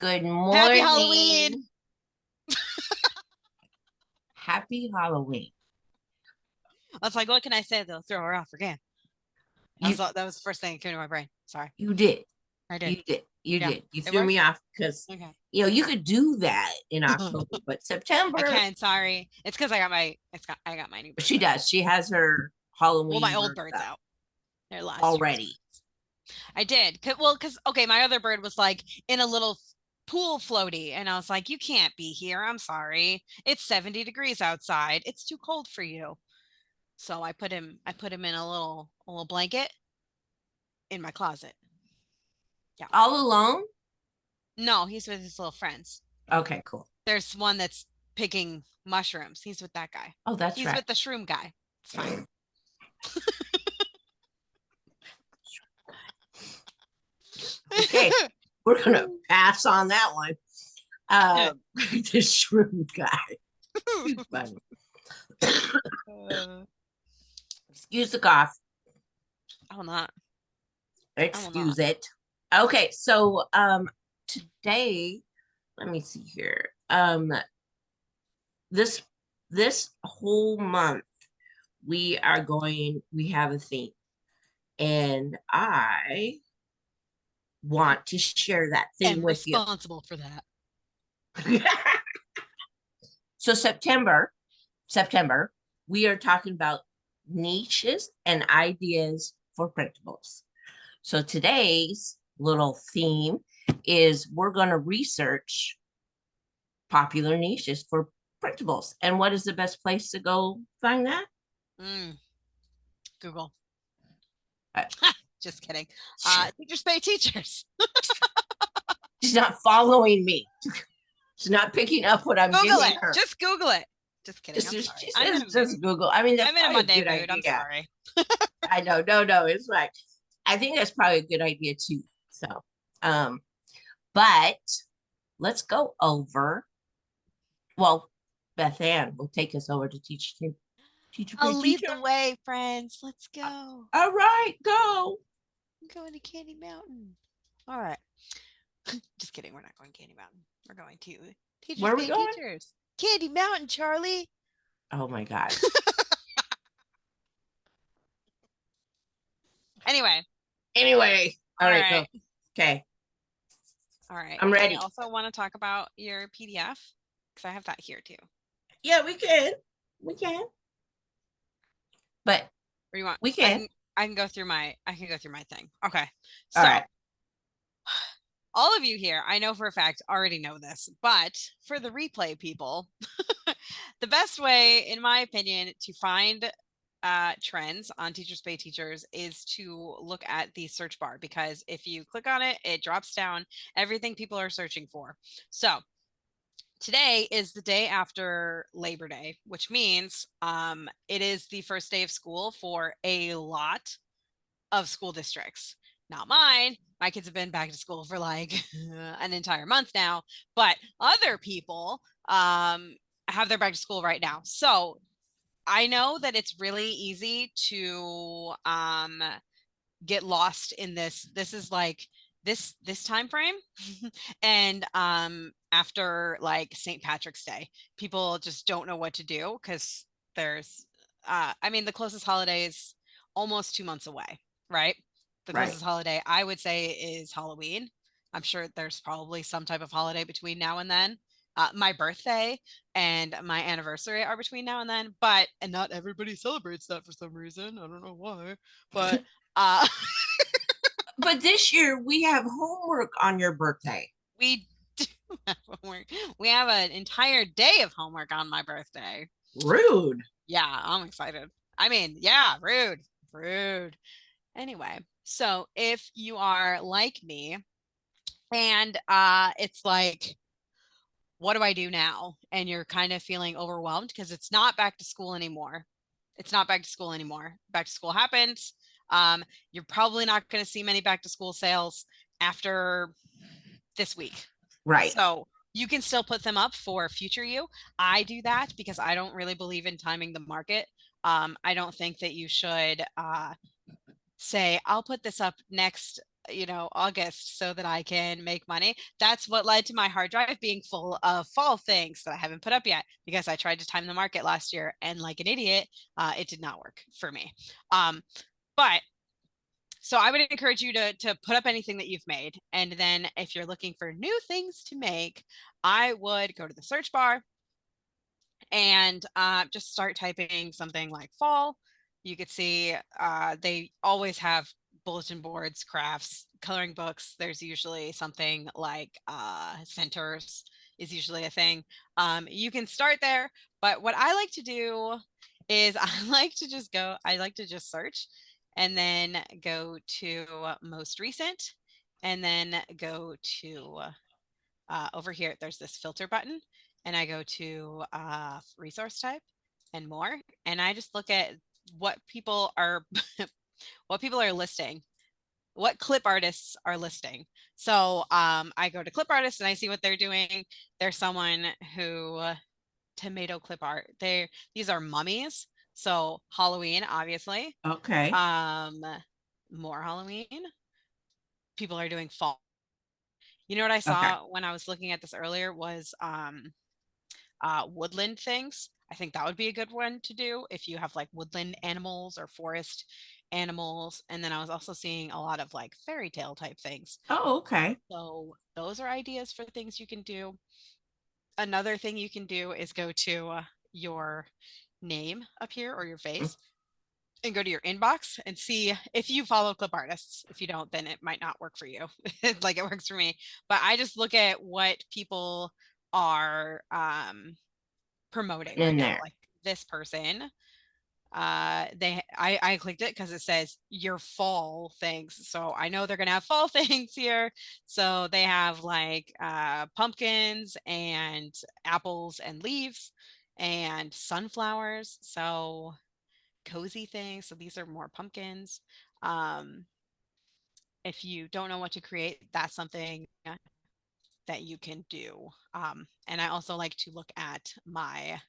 Good Happy Halloween. morning. Happy Halloween. I was like, what can I say? They'll throw her off again. You That was the first thing that came to my brain. Sorry. you did. I did. You did. You Yeah. did. You It threw me worked. off because Okay. you could do that in October, but I September, can. Sorry. It's because I got my new birds she out. does. She has her Well, my Halloween old birds birds up out. They're last year's already. birds. I did. Well, because okay, my other bird was like in a little pool floaty, and I was like, you can't be here. I'm sorry. It's 70 degrees outside. It's too cold for you. So I put him in a little blanket in my closet. Yeah. All alone? No, he's with his little friends. Okay, cool. There's one that's picking mushrooms. He's with that guy. Oh, that's He's right. with the shroom guy. It's fine. Okay, we're gonna pass on that one. The shroom guy. He's funny. Excuse the cough. I will not. I will not. Excuse it. Okay, so today, let me see here. This this whole month we have a theme, and I want to share that theme And with you. responsible for that. So September, we are talking about niches and ideas for printables. So today's little theme is we're going to research popular niches for printables. And what is the best place to go find that? Mm, Google. Uh, Just kidding. Teachers pay teachers. She's not following me. She's not picking up what I'm Google giving it. her. Just Google it. Just kidding. I'm Just sorry. she I'm in says a just mood. Google. I mean, that's I'm in a probably a Monday good mood. I'm idea. sorry. I know. No, it's right. I think that's probably a good idea too. So, um, but let's go over. Well, Beth Ann will take us over to teacher pay I'll lead teacher. the way, friends. Let's go. All right, go. I'm going to Candy Mountain. All right. Just kidding. We're not going to Candy Mountain. We're going to Teachers Where are we Pay going? Teachers. Candy Mountain, Charlie. Oh my God. Anyway. Anyway, all All right, go. right. Okay, All right. I'm I ready. also want to talk about your PDF because I have that here too. Yeah, we can. We can. But Or you want we can. I can go through my thing. Okay. All So right. all of you here, I know for a fact already know this, but for the replay people, the best way, in my opinion, to find trends on Teachers Pay Teachers is to look at the search bar, because if you click on it, it drops down everything people are searching for. So today is the day after Labor Day, which means it is the first day of school for a lot of school districts. Not mine. My kids have been back to school for like an entire month now, but other people have their back to school right now. So I know that it's really easy to get lost in this. This is like this time frame and after like St. Patrick's Day, people just don't know what to do because there's I mean the closest holiday is almost 2 months away, right? The Right. closest holiday I would say is Halloween. I'm sure there's probably some type of holiday between now and then. My birthday and my anniversary are between now and then, and not everybody celebrates that for some reason. I don't know why, but uh But this year we have homework on your birthday. we do have homework. We have an entire day of homework on my birthday. Rude. Yeah, I'm excited. I mean, yeah, rude, rude. Anyway, so if you are like me and it's like, what do I do now? And you're kind of feeling overwhelmed because it's not back to school anymore. It's not back to school anymore. Back to school happened. You're probably not going to see many back to school sales after this week. Right. So you can still put them up for future you. I do that because I don't really believe in timing the market. I don't think that you should say, I'll put this up next August so that I can make money. That's what led to my hard drive being full of fall things that I haven't put up yet because I tried to time the market last year and like an idiot, it did not work for me. But so I would encourage you to put up anything that you've made. And then if you're looking for new things to make, I would go to the search bar and just start typing something like fall. You could see they always have bulletin boards, crafts, coloring books. There's usually something like centers is usually a thing. You can start there, but what I like to do is I like to just search and then go to most recent and then go to over here, there's this filter button, and I go to resource type and more, and I just look at what people are what people are listing, what clip artists are listing. So I go to clip artists and I see what they're doing. There's someone who tomato clip art. These are mummies, so Halloween, obviously. Okay. More Halloween. People are doing fall. You know what I Okay. saw when I was looking at this earlier was woodland things. I think that would be a good one to do if you have like woodland animals or forest animals. And then I was also seeing a lot of like fairy tale type things. Oh, okay. So those are ideas for things you can do. Another thing you can do is go to your name up here or your Mm. face and go to your inbox and see if you follow clip artists. If you don't, then it might not work for you like it works for me. But I just look at what people are promoting right In now. there. Like this person, I clicked it because it says your fall things. So I know they're gonna have fall things here. So they have like pumpkins and apples and leaves and sunflowers. So cozy things. So these are more pumpkins. Um, if you don't know what to create, that's something that you can do. And I also like to look at my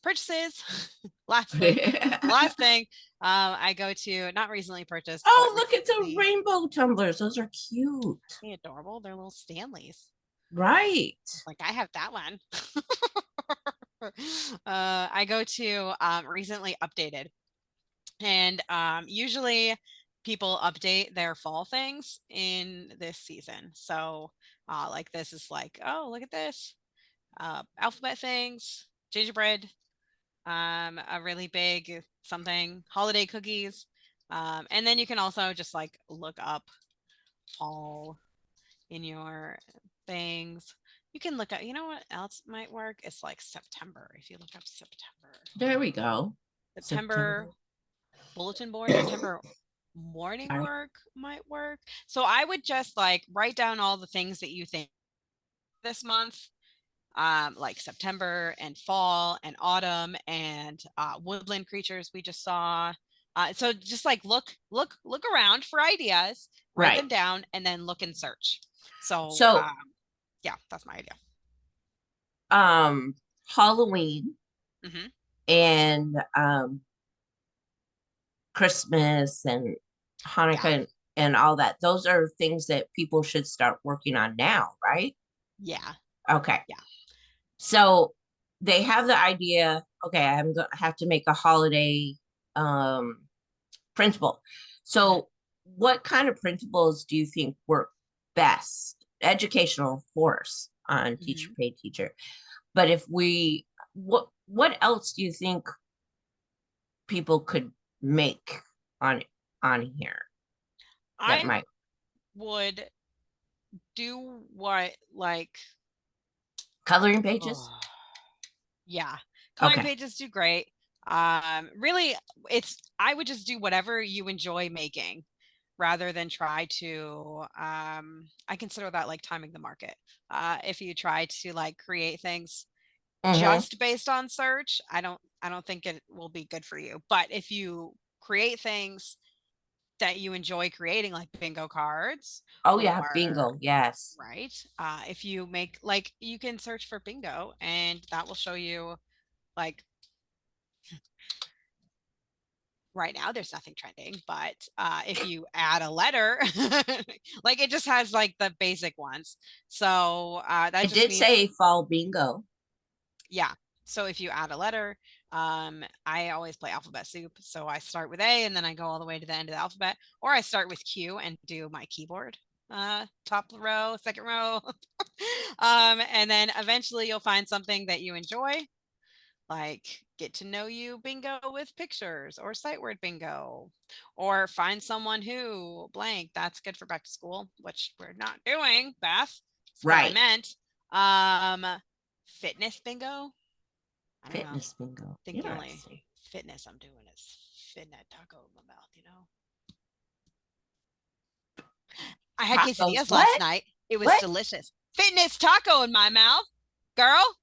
purchases. Last thing, this is the last thing. I go to not recently purchased, but Oh, look at the recently. rainbow tumblers. Those are cute. They adorable. They're little Stanleys. Right. Like I have that one. I go to recently updated, and usually people update their fall things in this season. So like this is like, oh, look at this. Alphabet things, gingerbread, a really big something, holiday cookies. And then you can also just like look up fall in your things. You can look at, you know what else might work? It's like September. If you look up There we go. September September. bulletin board, September morning Sorry. work might work. So I would just like write down all the things that you think this month, like September and fall and autumn and woodland creatures we just saw. So just like look around for ideas, write Right. them down, and then look and search. So So, yeah, that's my idea. Halloween Hmm. and Christmas and Yeah, Hanukkah and all that. Those are things that people should start working on now, right? yeah, Okay. yeah. So they have the idea, okay, I'm going to have to make a holiday um printable. Mhm, So what kind of printables do you think work best? Educational, of course, on teacher mhm. paid teacher. But if we what else do you think people could make on on here that I might would do what like coloring pages? oh yeah, coloring Okay. pages do great. Really, it's I would just do whatever you enjoy making rather than try to I consider that like timing the market. If you try to like create things Mm-hmm. just based on search, I don't think it will be good for you. But if you create things that you enjoy creating like bingo cards Oh yeah, or bingo. Yes. right, if you make like you can search for bingo and that will show you like right now there's nothing trending, but if you add a letter, like it just has like the basic ones. So that It just did means, say fall bingo. yeah. So if you add a letter, I always play alphabet soup. So I start with A and then I go all the way to the end of the alphabet, or I start with Q and do my keyboard, top row, second row. And then eventually you'll find something that you enjoy, like get to know you bingo with pictures, or sight word bingo, or find someone who blank. That's good for back to school, which we're not doing, Beth. That's what I Right. meant. Fitness bingo. I don't know. Fitness bingo. I think the only Interesting. fitness I'm doing is fitting that taco in my mouth, I had Tacos. quesadillas last What? night. It was What? delicious. Fitness taco in my mouth, girl.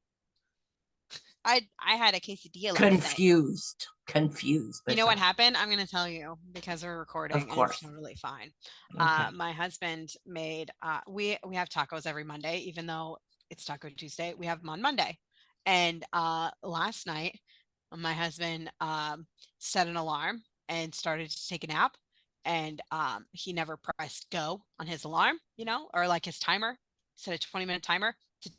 I had a quesadilla last night. Confused. You But know what happened? I'm gonna tell you because we're recording of and it's course. totally fine. Okay. My husband made we have tacos every Monday, even though it's Taco Tuesday. We have them on Monday. And last night my husband set an alarm and started to take a nap, and he never pressed go on his alarm, or like his timer, set a 20-minute timer to,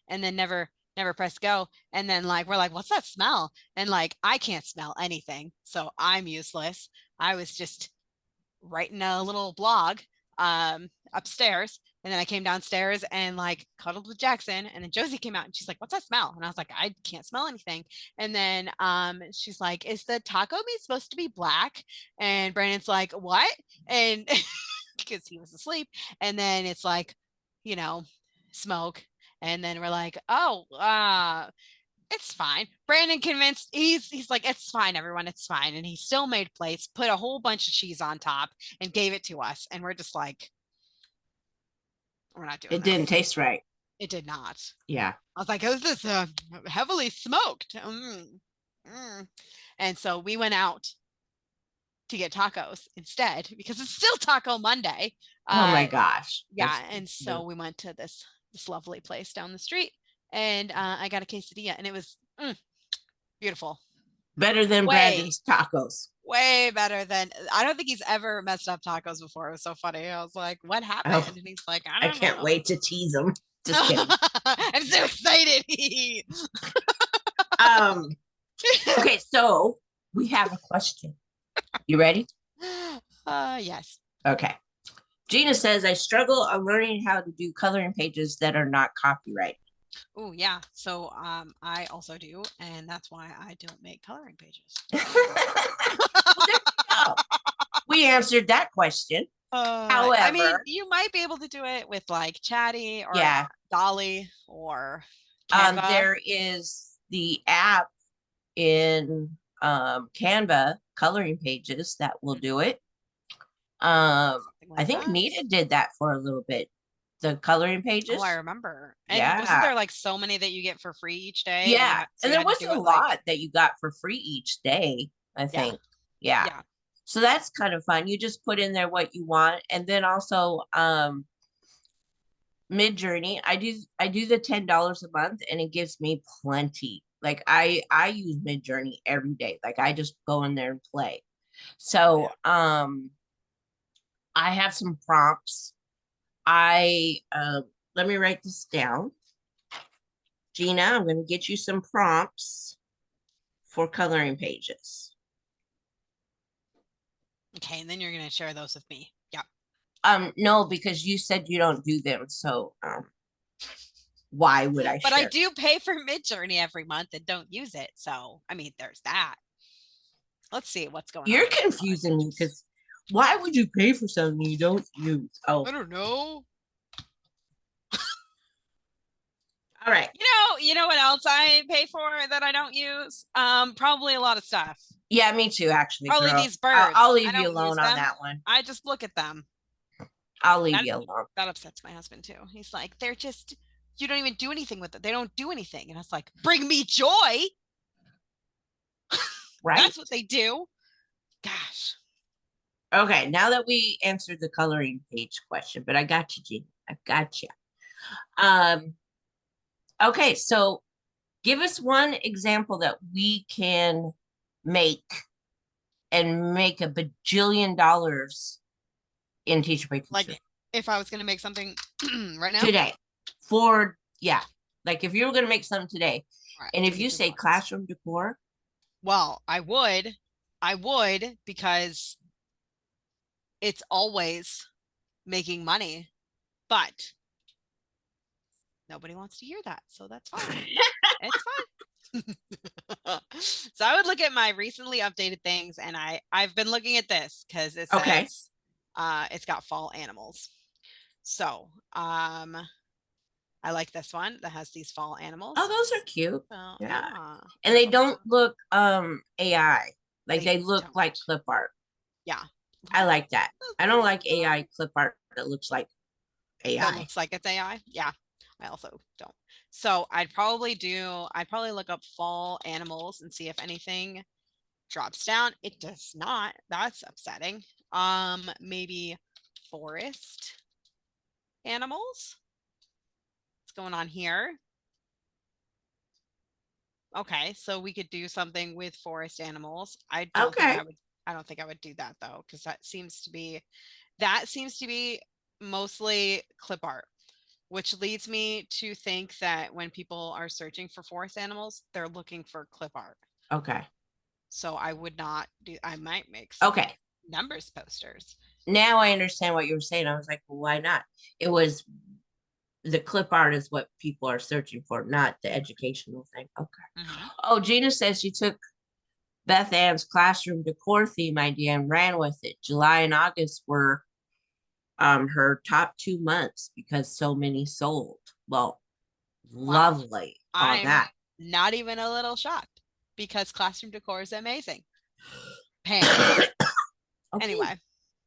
and then never press go. And then like we're like, what's that smell? And like I can't smell anything, so I'm useless. I was just writing a little blog upstairs, and then I came downstairs and like cuddled with Jackson, and then Josie came out and she's like, what's that smell? And I was like, I can't smell anything. And then she's like, is the taco meat supposed to be black? And Brandon's like, what? And because he was asleep. And then it's like, you know smoke. And then we're like, oh, it's fine. Brandon convinced, he's like, it's fine, everyone, it's fine. And he still made plates, put a whole bunch of cheese on top, and gave it to us. And we're just like, we're not doing It this. didn't taste right. It did not. Yeah. I was like, is this heavily smoked? And so we went out to get tacos instead because it's still Taco Monday. Oh my gosh. Yeah. And so we went to this lovely place down the street, and I got a quesadilla, and it was beautiful. Better than Brandon's tacos. Way better than, I don't think he's ever messed up tacos before. It was so funny. I was like, what happened? Oh, And he's like, I I don't can't know. wait to tease him. Just kidding. I'm so excited. Okay, so we have a question. You ready? Yes. Okay. Gina says, I struggle on learning how to do coloring pages that are not copyrighted. Oh, yeah. So I also do, and that's why I don't make coloring pages. Well, there you go. We answered that question. However, I mean, you might be able to do it with like Chatty or yeah, Dolly or Canva. there is the app in Canva, coloring pages, that will do it. Something like I think that. Nita did that for a little bit. The coloring pages. Oh, I remember. And Yeah. wasn't there like so many that you get for free each day? Yeah. So And you there had to was do a it, like, lot that you got for free each day, I think. Yeah. yeah. So that's kind of fun. You just put in there what you want. And then also Mid-Journey, I do the $10 a month, and it gives me plenty. Like I use Mid-Journey every day. Like I just go in there and play. So I have some prompts. Let me write this down. Gina, I'm going to get you some prompts for coloring pages. Okay, and then you're gonna share those with me. Yeah. No, because you said you don't do them, so why would I But I share? do pay for Mid-Journey every month and don't use it. So I mean, there's that. Let's see what's going on. You're confusing me, because why would you pay for something you don't use? Oh, I don't know. All right. You know what else I pay for that I don't use? Probably a lot of stuff. Yeah, me too, actually. Probably girl. these birds. I'll leave I you don't alone use on them. that one. I just look at them. I'll leave you alone. That upsets my husband too. He's like, they're just, you don't even do anything with it. They don't do anything. And I was like, bring me joy. Right. That's what they do. Gosh. Okay, now that we answered the coloring page question, but I got you, Gina. I got you. Okay, so give us one example that we can make and make a bajillion dollars in teacher pay teacher Like if I was going to make something right now, today. For yeah, like if you were gonna make something today, all right, and give if me you two say bucks. classroom decor, Well, I would because it's always making money, but nobody wants to hear that. So that's fine. It's fine. So I would look at my recently updated things, and I've been looking at this because it okay. says it's got fall animals. So I like this one that has these fall animals. Oh, those are cute. So Yeah. yeah. And they don't look AI. Like they look don't. like clip art. Yeah. I like that. I don't like AI clip art that looks like That AI. looks like it's AI. Yeah. I also don't. So I'd probably look up fall animals and see if anything drops down. It does not. That's upsetting. Maybe forest animals. What's going on here? Okay, so we could do something with forest animals. I don't think Okay. I would I don't think I would do that though, because that seems to be mostly clip art, which leads me to think that when people are searching for forest animals, they're looking for clip art. Okay. So I might make some Okay. numbers posters. Now I understand what you were saying. I was like, well, why not? It was the clip art is what people are searching for, not the educational thing. Okay. Mm-hmm. Oh, Gina says she took Beth Ann's classroom decor theme idea and ran with it. July and August were her top 2 months because so many sold. Well, Wow. lovely on I'm that. not even a little shocked because classroom decor is amazing. Pam. Okay, Anyway.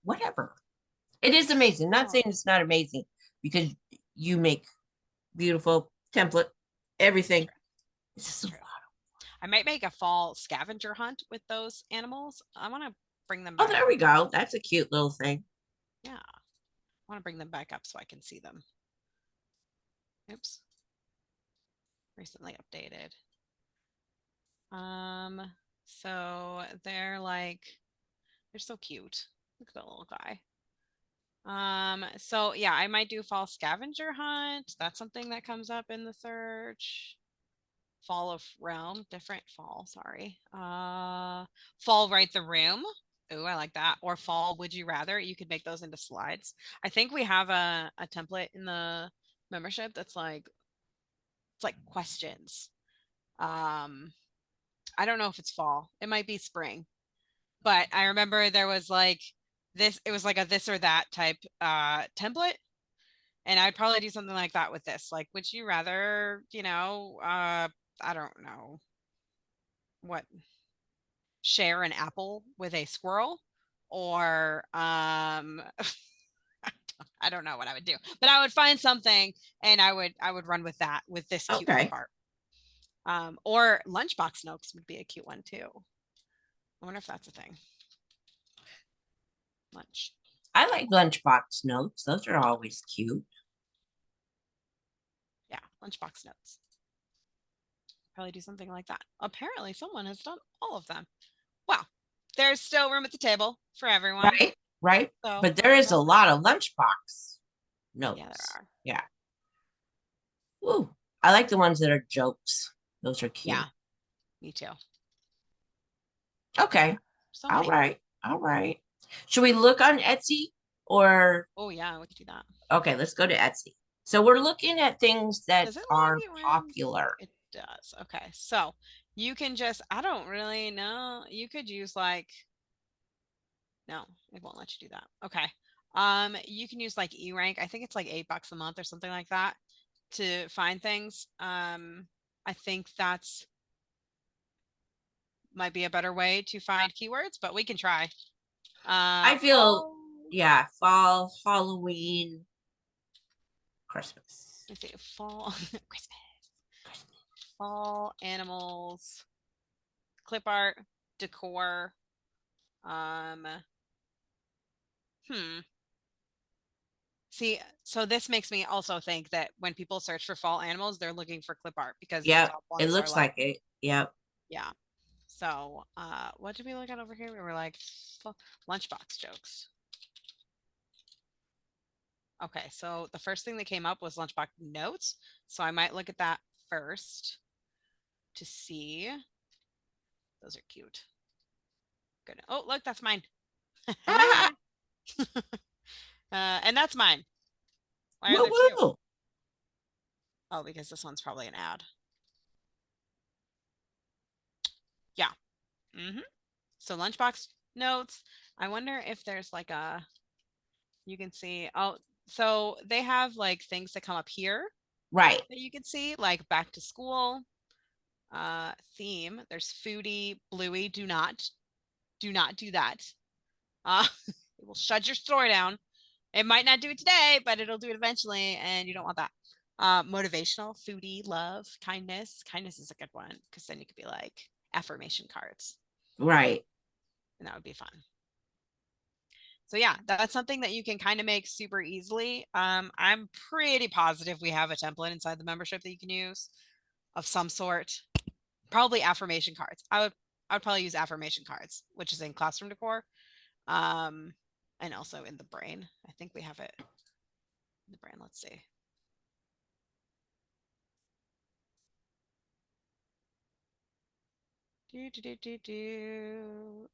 whatever. It is amazing. Not Oh, saying it's not amazing because you make beautiful template, everything. It's that's just a true. lot. I might make a fall scavenger hunt with those animals. I want to bring them Oh, back there up. we go. That's a cute little thing. Yeah. I want to bring them back up so I can see them. Oops. Recently updated. So they're so cute. Look at that little guy. So yeah, I might do fall scavenger hunt. That's something that comes up in the search. Fall of realm, different fall, sorry. Fall right the room. Ooh, I like that. Or fall would you rather. You could make those into slides. I think we have a template in the membership that's like it's like questions. Um, I don't know if it's fall. It might be spring. But I remember there was like this, it was like a this or that type template. And I'd probably do something like that with this. Like, would you rather, I don't know what, share an apple with a squirrel? Or I don't know what I would do. But I would find something and I would run with that with this cute clip Okay. art. Or lunchbox notes would be a cute one too. I wonder if that's a thing. Lunch. I like lunchbox notes. Those are always cute. Yeah, lunchbox notes. Probably do something like that. Apparently, someone has done all of them. Well, there's still room at the table for everyone. Right? Right? So But there we is a got lot that. of lunchbox Yeah, there notes. are. Yeah. Ooh, I like the ones that are jokes. Those are cute. Yeah, me too. Okay. So All many. right. All right. Should we look on Etsy or Oh yeah, we could do that. okay, let's go to Etsy. So we're looking at things that Does it let are me run? popular. It does. Okay, so you can just. I don't really know. You could use like. No, it won't let you do that. Okay. You can use like E-rank. I think it's like $8 a month or something like that to find things. I think that's might be a better way to find keywords, but we can try. I feel, Fall. yeah, fall, Halloween, Christmas. Let's see, fall, Christmas, fall animals, clip art, decor. Um, hmm. See, so this makes me also think that when people search for fall animals, they're looking for clip art because the Yep, top it ones are looks like, like it. Yep. yeah. So, what did we look at over here? We were like lunchbox jokes. Okay, so the first thing that came up was lunchbox notes. So I might look at that first to see. Those are cute. Good. Oh, look, that's mine. And that's mine. Why are Woo there two? woo. Oh, because this one's probably an ad. Yeah. Mm-hmm. So lunchbox notes. I wonder if there's like you can see, oh, so they have like things that come up here Right. that you can see, like back to school, theme. There's foodie, bluey. Do not do that. It will shut your store down. It might not do it today, but it'll do it eventually, and you don't want that. Motivational, foodie, love, kindness. Kindness is a good one because then you could be like affirmation cards, Right. and that would be fun. So yeah, that's something that you can kind of make super easily. I'm pretty positive we have a template inside the membership that you can use of some sort. Probably affirmation cards. I would probably use affirmation cards, which is in classroom decor. And also in the brain. I think we have it in the brain. Let's see.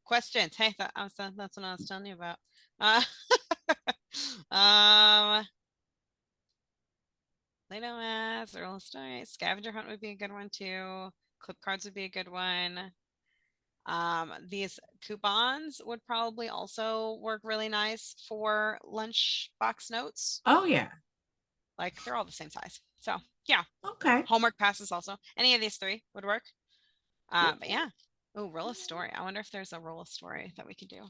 Questions. Hey, that's what I was telling you about. Um, Play-Doh math, oral story, scavenger hunt would be a good one too. Clip cards would be a good one. These coupons would probably also work really nice for lunchbox notes. Oh yeah. Like they're all the same size. So yeah. Okay. Homework passes also. Any of these three would work. But yeah. Oh, roll a story. I wonder if there's a roll a story that we could do.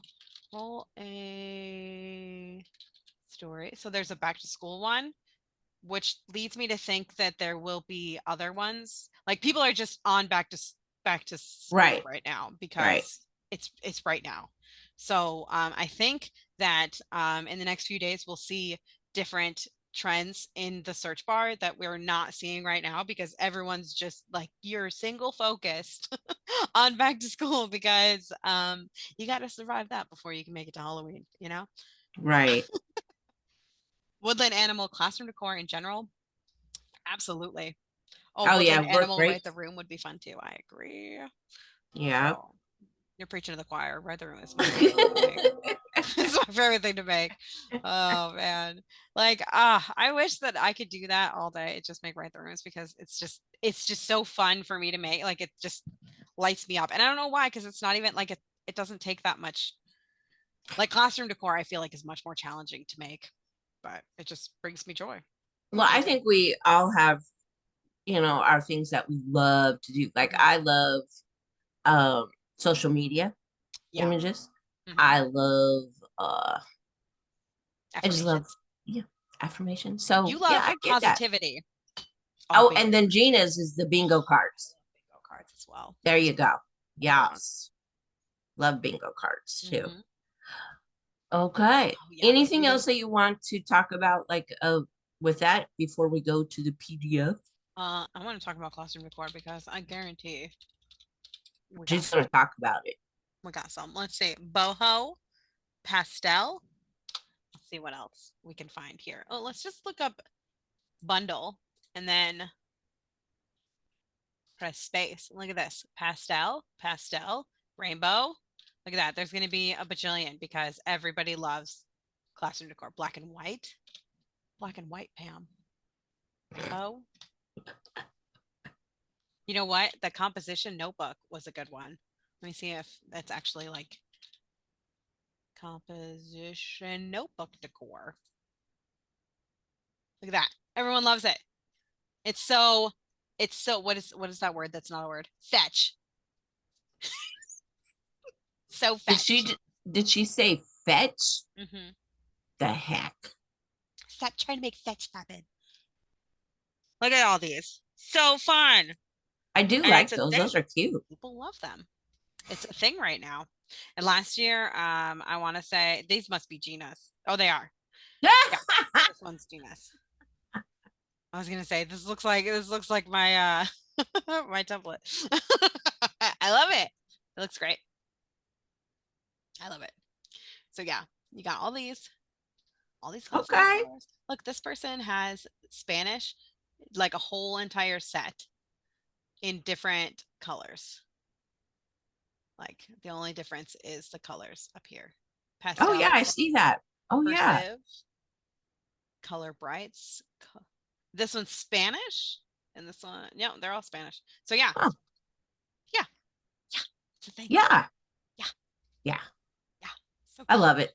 Roll a story. So there's a back to school one, which leads me to think that there will be other ones. Like people are just on back to school right now because it's right now. So I think that in the next few days we'll see different trends in the search bar that we're not seeing right now because everyone's just like you're single focused on back to school because you got to survive that before you can make it to Halloween, you know? Right. Woodland animal classroom decor in general. Absolutely. Oh, Oh yeah, woodland work animal great. right the room would be fun too. I agree. Yeah. Oh, you're preaching to the choir. Right the room is my favorite thing to make. It's my favorite thing to make. Oh man. Like I wish that I could do that all day. It just make right the rooms because it's just so fun for me to make. Like it just lights me up. And I don't know why, because it's not even like it doesn't take that much. Like classroom decor, I feel like is much more challenging to make, but it just brings me joy. Well, I think we all have, our things that we love to do. Like I love social media Yeah. images. I love I just love Affirmations. affirmation. So You yeah, love I get that. positivity. Oh, and then Gina's is the bingo cards. Bingo cards as well. There you go. Yes. Love bingo cards too. Okay. Oh, yeah, Anything else that you want to talk about, like with that before we go to the PDF? I want to talk about classroom decor because I guarantee She's gonna talk about it. we got some. Let's see. Boho, pastel. Let's see what else we can find here. Oh, let's just look up bundle and then press space. Look at this. Pastel, pastel, rainbow. Look at that. There's going to be a bajillion because everybody loves classroom decor. Black and white. Black and white, Pam. Oh. You know what? The composition notebook was a good one. Let me see if that's actually like composition notebook decor. Look at that. Everyone loves it. It's so what is that word? That's not a word. Fetch. So fetch. Did she say fetch? Mm-hmm. The heck? Stop trying to make fetch happen. Look at all these. So fun. I do like those. Those are cute. People love them. It's a thing right now. And last year, I want to say these must be Gina's. Oh, they are. Yeah, this one's Gina's. I was gonna say this looks like my my template. I love it. It looks great. I love it. So yeah, you got all these custom Okay. colors. Look, this person has Spanish, like a whole entire set in different colors. Like the only difference is the colors up here. Oh yeah, Pastel, I see that. Oh yeah. cursive, color brights. This one's Spanish, and this one, no, they're all Spanish. So yeah, Oh, yeah, yeah, it's a thing. yeah. Yeah, Yeah. yeah, so I cute, love it.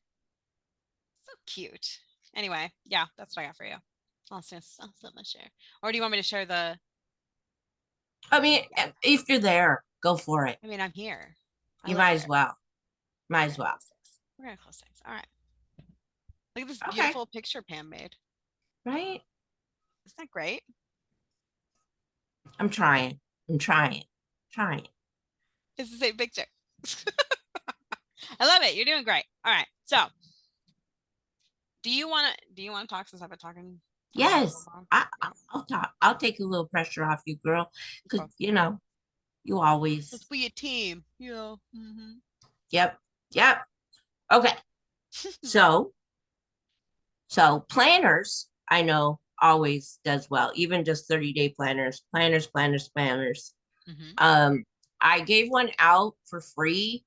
so cute. Anyway, yeah, that's what I got for you. I'll let my share. Or do you want me to share the? I mean, Yeah, if you're there, go for it. I mean, I'm here. I You live might as here. well. Might We're as gonna well. close things. We're gonna close things. All right. Look at this Okay. beautiful picture Pam made. Right? Isn't that great? I'm trying. I'm trying. Trying. It's the same picture. I love it. You're doing great. All right. So, do you want to talk since I've been talking so Yes. long? Yeah. I'll talk. I'll take a little pressure off you, girl. Because, Okay. you always. Let's be a team. Yeah. Mm-hmm. Yep. Yep. Okay. So, planners, I know always does well, even just 30-day planners, planners. Mm-hmm. Um, I gave one out for free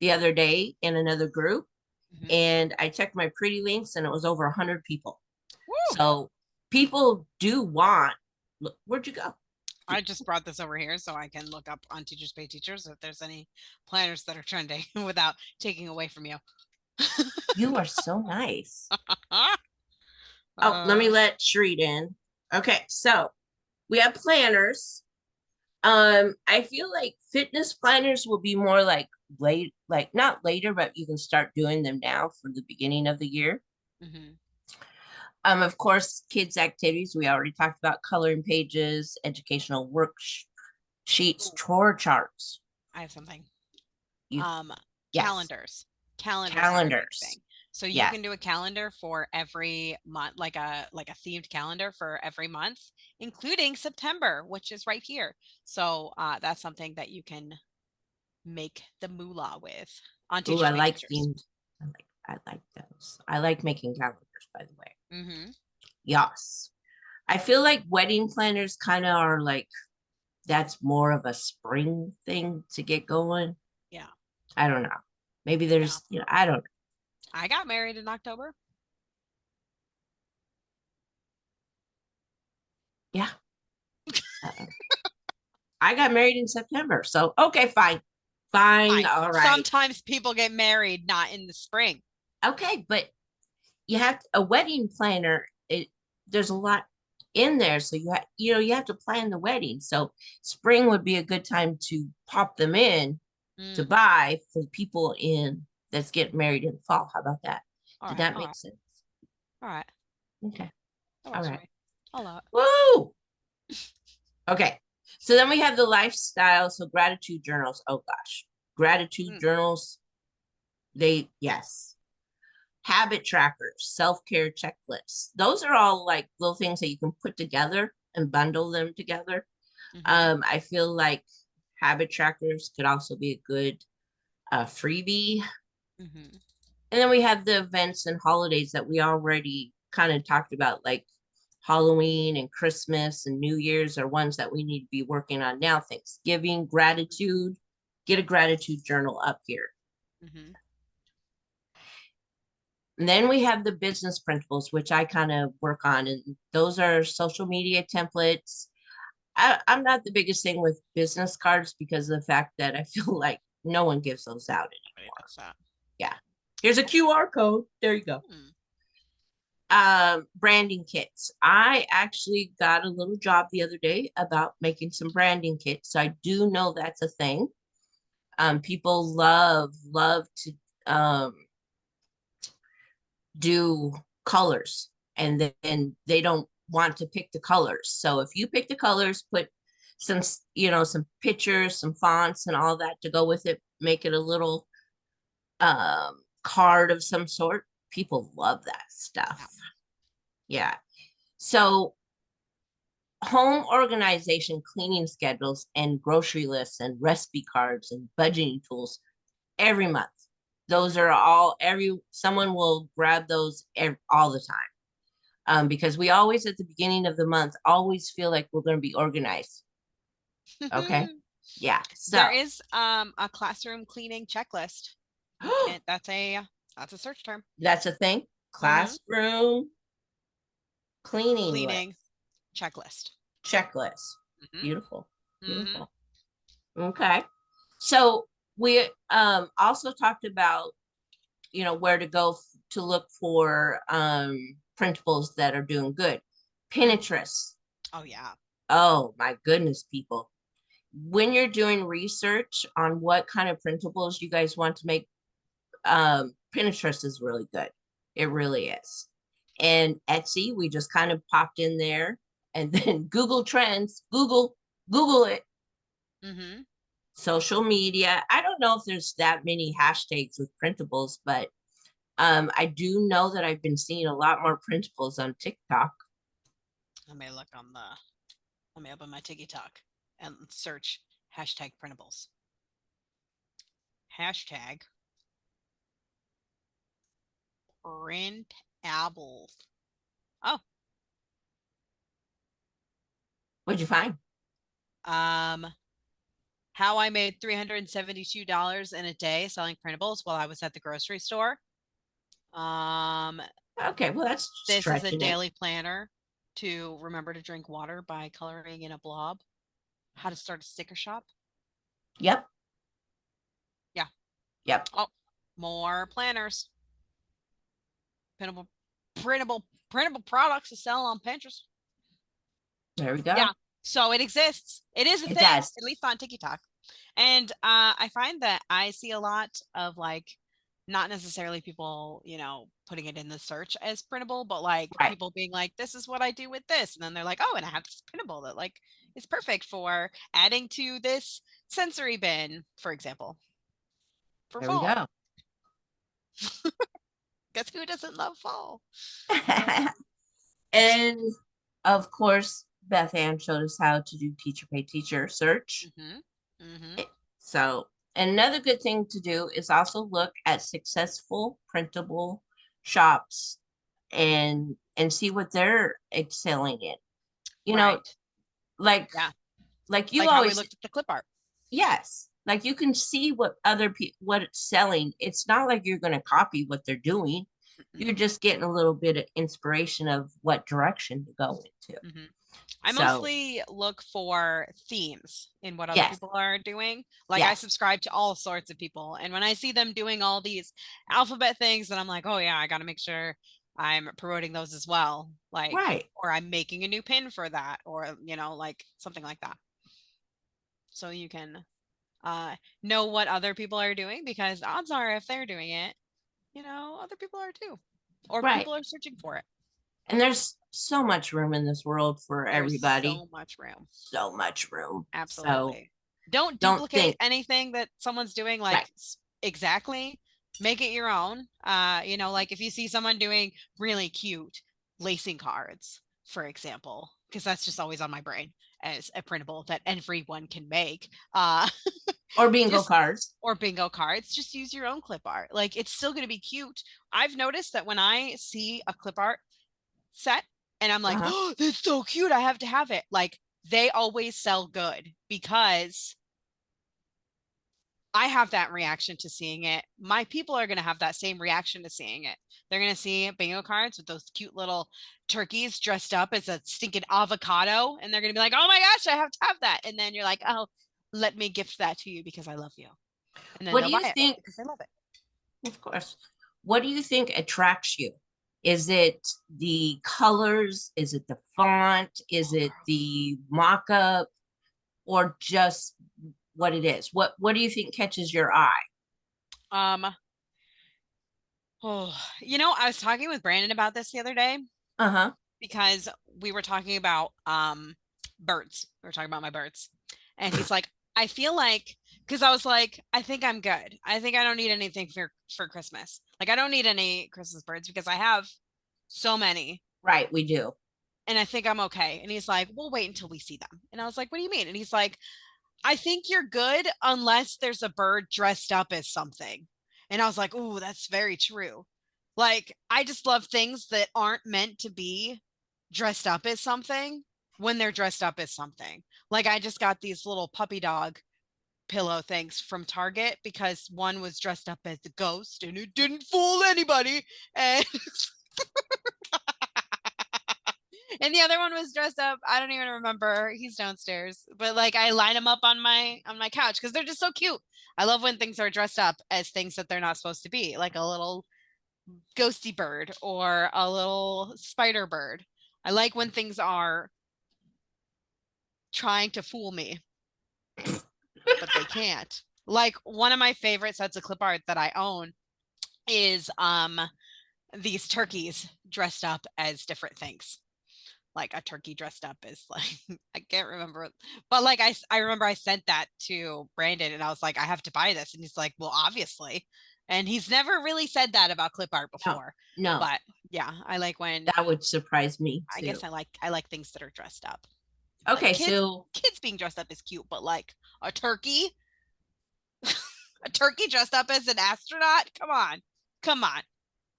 the other day in another group, Mm-hmm. and I checked my pretty links and it was over 100 people. Woo! So people do want, look, where'd you go? I just brought this over here so I can look up on Teachers Pay Teachers if there's any planners that are trending without taking away from you. You are so nice. uh, Oh, let me let Shreed in. Okay, so we have planners. I feel like fitness planners will be more like late, like not later, but you can start doing them now for the beginning of the year. mm-hmm. Of course, kids' activities. We already talked about coloring pages, educational worksheets, chore charts. I have something. You, Um, yes, calendars. Calendars are a big calendars. thing. So you Yes. can do a calendar for every month, like a themed calendar for every month, including September, which is right here. So that's something that you can make the moolah with on Ooh, I Teachers Pay like Teachers. themed. I like those. I like making calendars, by the way. Mm-hmm. Yes. I feel like wedding planners kind of are like that's more of a spring thing to get going. Yeah. I don't know. Maybe Yeah. there's, I don't know. I got married in October. Yeah. I got married in September. So, okay, fine. Fine. Fine. All right. Sometimes people get married not in the spring. Okay. But you have a wedding planner. There's a lot in there. So you have to plan the wedding. So spring would be a good time to pop them in to Mm. buy for the people in that's getting married in the fall. How about that? All Did right. that All make right. sense? All right. Okay. That All works for right. me. I'll allow it. Woo! Okay. So then we have the lifestyle. So gratitude journals. Oh gosh. Gratitude Mm. journals. Yes. Habit trackers, self-care checklists. Those are all like little things that you can put together and bundle them together. Mm-hmm. I feel like habit trackers could also be a good freebie. Mm-hmm. And then we have the events and holidays that we already kind of talked about, like Halloween and Christmas and New Year's are ones that we need to be working on now. Thanksgiving, gratitude, get a gratitude journal up here. Mm-hmm. And then we have the business principles, which I kind of work on, and those are social media templates. I'm not the biggest thing with business cards because of the fact that I feel like no one gives those out Nobody anymore. does that. Yeah. Here's a QR code. There you go. Hmm. Branding kits. I actually got a little job the other day about making some branding kits. So I do know that's a thing. People love to do colors and then they don't want to pick the colors. So if you pick the colors, put some pictures, some fonts and all that to go with it, make it a little card of some sort. People love that Yeah. stuff. Yeah. So home organization, cleaning schedules, and grocery lists and recipe cards and budgeting tools every month. Those are all someone will grab those all the time. Because we always at the beginning of the month always feel like we're going to be organized. Okay. Yeah. So There is a classroom cleaning checklist. You can't, that's a search term. that's a thing. Classroom cleaning Cleaning list. checklist. Checklist. Mhm. Beautiful. Mhm. Beautiful. Okay. So we also talked about, where to go to look for printables that are doing good. Pinterest. Oh yeah. Oh my goodness, people. When you're doing research on what kind of printables you guys want to make, Pinterest is really good. It really is. And Etsy, we just kind of popped in there, and then Google Trends, Google it. Mm-hmm. Social media. I don't know if there's that many hashtags with printables, but I do know that I've been seeing a lot more printables on TikTok. Let me open my TikTok and search hashtag printables. Hashtag printable. Oh, What'd you find? how I made $372 in a day selling printables while I was at the grocery store. Okay, well, that's This is a stretching it. daily planner to remember to drink water by coloring in a blob. How to start a sticker shop. Yep. Yeah. Yep. Oh, more planners. Printable, printable products to sell on Pinterest. There we go. Yeah. So it exists. It is a It thing, does. at least on TikTok. And I find that I see a lot of like not necessarily people, putting it in the search as printable, but like Right. people being like, this is what I do with this. And then they're like, oh, and I have this printable that like is perfect for adding to this sensory bin, for example, for There we fall. go. Guess who doesn't love fall? And of course, Beth Ann showed us how to do teacher pay teacher search. Mm-hmm. Mm-hmm. So another good thing to do is also look at successful printable shops and see what they're excelling in. You know, Right. like Yeah. like you Like how we always, looked at the clip art. yes, like you can see what other people what it's selling. It's not like you're going to copy what they're doing. You're just getting a little bit of inspiration of what direction to go into. Mm-hmm. I So mostly look for themes in what other yes, people are doing. Like I yes, subscribe to all sorts of people. And when I see them doing all these alphabet things, then I'm like, oh yeah, I got to make sure I'm promoting those as well. Like, right, or I'm making a new pin for that, or, like something like that. So you can know what other people are doing because odds are if they're doing it, other people are too, or right. people are searching for it. And there's so much room in this world for There's everybody. so much room. So much room. So Absolutely. Don't don't duplicate think, anything that someone's doing right, like exactly. Make it your own. Like if you see someone doing really cute lacing cards, for example, because that's just always on my brain as a printable that everyone can make. or bingo Just cards. or bingo cards, just use your own clip art. Like it's still going to be cute. I've noticed that when I see a clip art set and I'm like, Uh-huh. oh, that's so cute. I have to have it. Like they always sell good because I have that reaction to seeing it. My people are going to have that same reaction to seeing it. They're going to see bingo cards with those cute little turkeys dressed up as a stinking avocado. And they're going to be like, oh my gosh, I have to have that. And then you're like, oh, let me gift that to you because I love you. And then What do they'll you buy it think? because they love it. Of course. What do you think attracts you? Is it the colors? Is it the font? Is it the mock-up? Or just what it is? What do you think catches your eye? Um, oh, I was talking with Brandon about this the other day Uh-huh. because we were talking about birds. We were talking about my birds. And he's like, I feel like because I was like, I think I'm good. I think I don't need anything for Christmas. Like I don't need any Christmas birds because I have so many. Right, we do. and I think I'm okay. And he's like, we'll wait until we see them. And I was like, what do you mean? And he's like, I think you're good unless there's a bird dressed up as something. And I was like, ooh, that's very true. Like, I just love things that aren't meant to be dressed up as something when they're dressed up as something. Like, I just got these little puppy dog pillow things from Target because one was dressed up as a ghost and it didn't fool anybody. And and the other one was dressed up. I don't even remember. He's downstairs, but like I line them up on my couch because they're just so cute. I love when things are dressed up as things that they're not supposed to be, like a little ghosty bird or a little spider bird. I like when things are trying to fool me, but they can't. Like one of my favorite sets of clip art that I own is these turkeys dressed up as different things. Like a turkey dressed up as like I can't remember, but like I remember I sent that to Brandon and I was like, I have to buy this, and he's like, well, obviously. And he's never really said that about clip art No, before. no, But yeah, I like when that would surprise me I too. guess I like things that are dressed up. Like Okay, kids so kids being dressed up is cute, but like a turkey, a turkey dressed up as an astronaut, come on. Come on.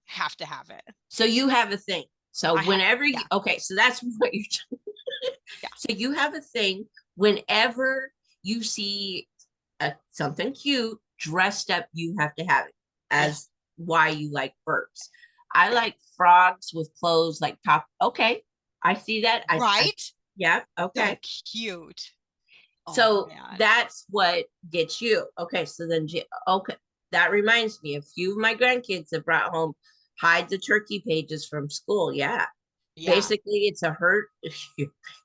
Have to have it. you have a thing. So I have, whenever you yeah. okay, so that's what you're Yeah. so you have a thing whenever you see something cute dressed up, you have to have it Yeah. as why you like birds. I Yeah. like frogs with clothes like top. Okay, I see that. I Right? yeah, So okay. cute. Oh So man. that's what gets you. Okay, so then okay, that reminds me. A few of my grandkids have brought home hide the turkey pages from school. Yeah, Yeah. basically it's a hurt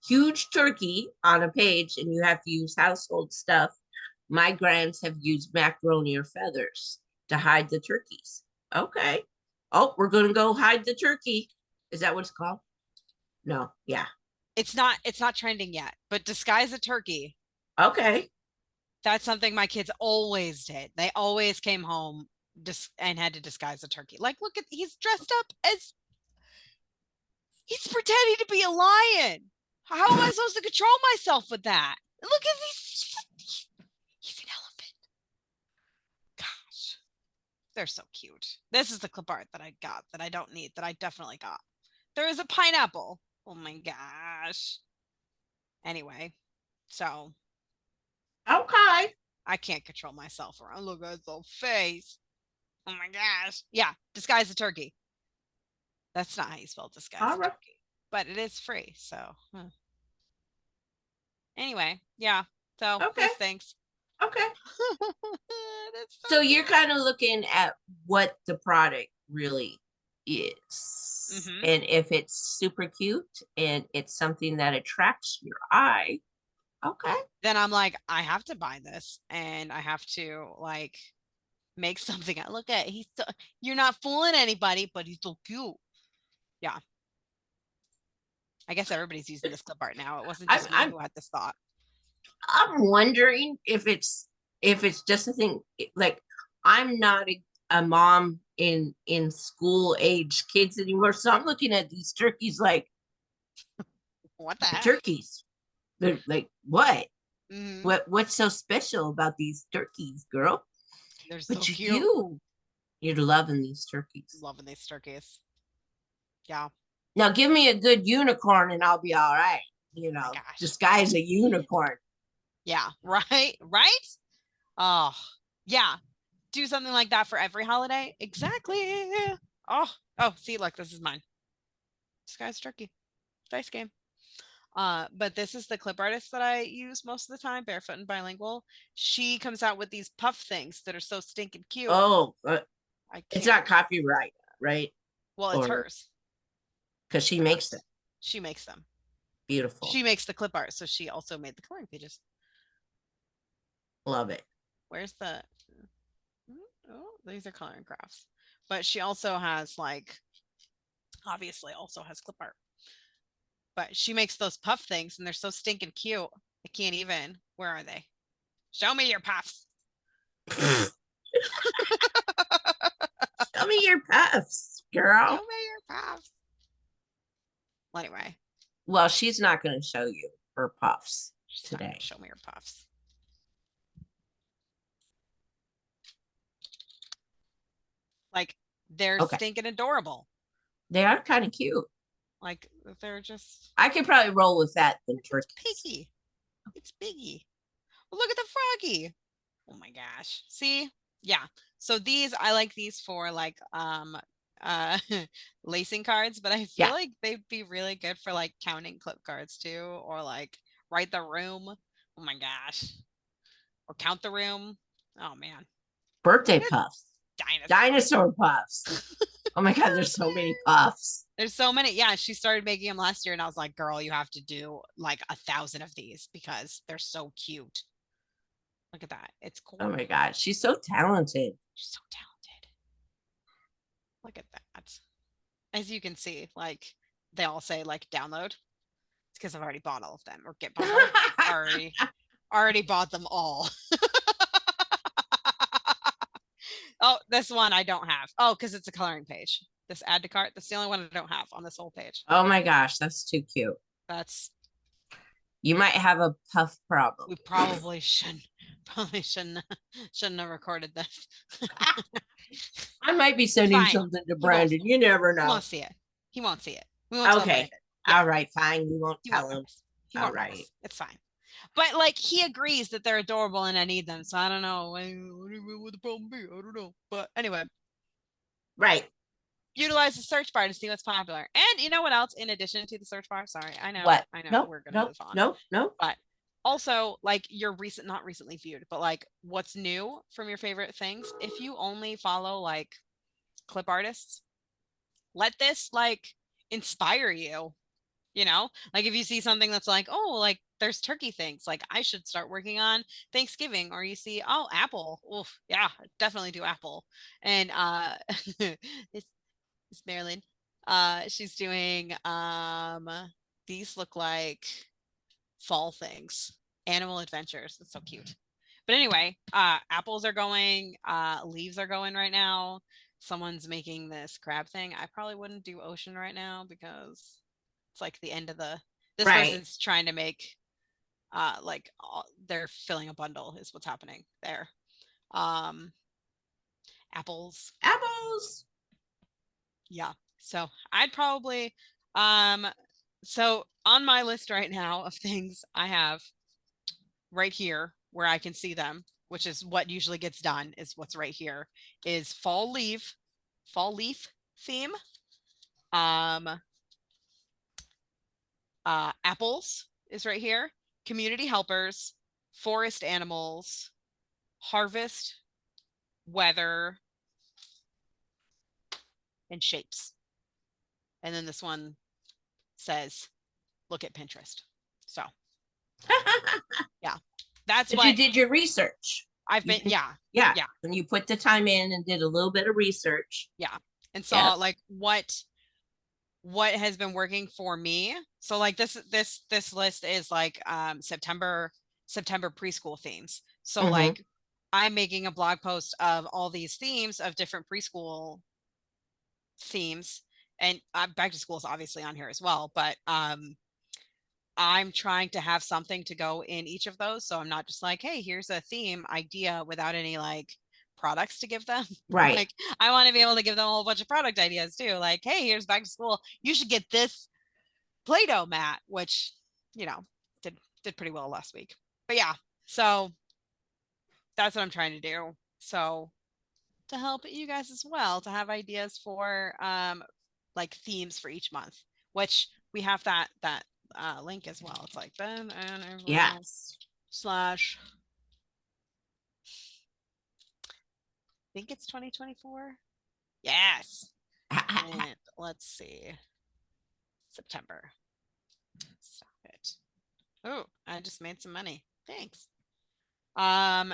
huge turkey on a page, and you have to use household stuff. My grands have used macaroni or feathers to hide the turkeys. Okay. Oh, we're gonna go hide the turkey. Is that what it's called? No. Yeah. It's not trending yet, but disguise a turkey. Okay. That's something my kids always did. They always came home and had to disguise a turkey. Like, look at he's dressed up as he's pretending to be a lion. How am I supposed to control myself with that? Look at these. He's an elephant. Gosh, they're so cute. This is the clip art that I got that I don't need that I definitely got. There is a pineapple. Oh my gosh. Anyway, so Okay. I can't control myself around. Look at the face. Oh my gosh. Yeah, disguise the turkey. That's not how you spell disguise All the right. turkey, but it is free. So, anyway, yeah. So, Okay. those things. Okay. That's so So you're cute. kind of looking at what the product really is. Hmm. And if it's super cute and it's something that attracts your eye, okay. Then I'm like, I have to buy this and I have to like make something. I look at you're not fooling anybody, but he's so cute. Yeah. I guess everybody's using this clip art now. It wasn't I'm just me I'm who had this thought. I'm wondering if it's just a thing like I'm not a mom in school age kids anymore. So I'm looking at these turkeys like What the the heck? turkeys. They're like what? Hmm. What's so special about these turkeys, girl? They're so But cute. you're loving these turkeys. Loving these turkeys. Yeah. Now give me a good unicorn and I'll be all right. You My know, gosh. disguise a unicorn. Yeah. Right. Right. Oh, yeah. Do something like that for every holiday. Exactly. Oh, oh, see, look, this is mine. Disguised turkey. Dice game. But this is the clip artist that I use most of the time, barefoot and bilingual. She comes out with these puff things that are so stinking cute. Oh, I it's can't. not copyright, right? Well, it's Or hers. because she It's makes them hers. She makes them. beautiful. She makes the clip art, so she also made the coloring pages. Love it. Where's the oh, these are coloring crafts. But she also has like obviously also has clip art. But she makes those puff things and they're so stinking cute. I can't even. Where are they? Show me your puffs. Show me your puffs, Show girl. me your puffs. Well, anyway, Well, she's not going to show you her puffs She's not gonna today. show me her puffs. Like they're Okay. stinking adorable. They are kind of cute. Like they're just I could probably roll with that than it's turkeys. piggy. It's biggie. Well, look at the froggy. Oh my gosh. See? Yeah. So these I like these for like uh lacing cards, but I feel Yeah. like they'd be really good for like counting clip cards too, or like write the room. Oh my gosh. Or count the room. Oh man. Birthday Look puffs. at dinosaur. Dinosaur puffs. Oh my God, there's so many puffs. There's so many. Yeah, she started making them last year, and I was like, girl, you have to do like 1,000 of these because they're so cute. Look at that. It's cool. Oh my God, she's so talented. She's so talented. Look at that. As you can see, like they all say like download. It's because I've already bought all of them or get bundle. Already bought them all. Oh, this one I don't have. Oh, because it's a coloring page. This add to cart. That's the only one I don't have on this whole page. Oh my gosh, that's too cute. That's You might have a puff problem. we probably shouldn't have recorded this. I might be sending Fine. something to He won't, Brandon. You never he know. won't see it. He won't see it. We won't tell Okay. Brandon. Yeah. All right, fine. You won't He tell won't him. notice. He All won't right. notice. It's fine. But like he agrees that they're adorable and I need them. So I don't know. What would the problem be? I don't know. But anyway, Right. utilize the search bar to see what's popular. And you know what else? In addition to the search bar, sorry, I know, What? I know, Nope. we're gonna Nope. move on. Nope. Nope. But also, like your recent, not recently viewed, but like what's new from your favorite things. If you only follow like clip artists, let this like inspire you. You know, like if you see something that's like, oh, like there's turkey things, like I should start working on Thanksgiving, or you see, oh, apple. Oof, yeah, definitely do apple. And it's Marilyn. She's doing these look like fall things, animal adventures. That's so cute. But anyway, apples are going, leaves are going right now. Someone's making this crab thing. I probably wouldn't do ocean right now because it's like the end of the this Right. person's trying to make like they're filling a bundle is what's happening there. Apples. Apples. Yeah. So I'd probably so on my list right now of things I have right here where I can see them, which is what usually gets done is what's right here, is fall leaf theme. Apples is right here, community helpers, forest animals, harvest, weather, and shapes. And then this one says, look at Pinterest. So yeah, that's But what you did your research. I've been. Yeah. Yeah. Yeah. And you put the time in and did a little bit of research. Yeah. And saw like what has been working for me. So like this list is like September preschool themes. So like I'm making a blog post of all these themes of different preschool themes, and back to school is obviously on here as well, but I'm trying to have something to go in each of those, so I'm not just like, hey, here's a theme idea without any like products to give them. Right. Like I want to be able to give them a whole bunch of product ideas too, like, hey, here's back to school, you should get this Play-Doh mat, which you know did pretty well last week. But yeah, so that's what I'm trying to do, so to help you guys as well to have ideas for like themes for each month, which we have that link as well. It's like Ben and yes slash I think it's 2024. Yes. And let's see. September. Stop it. Oh, I just made some money. Thanks.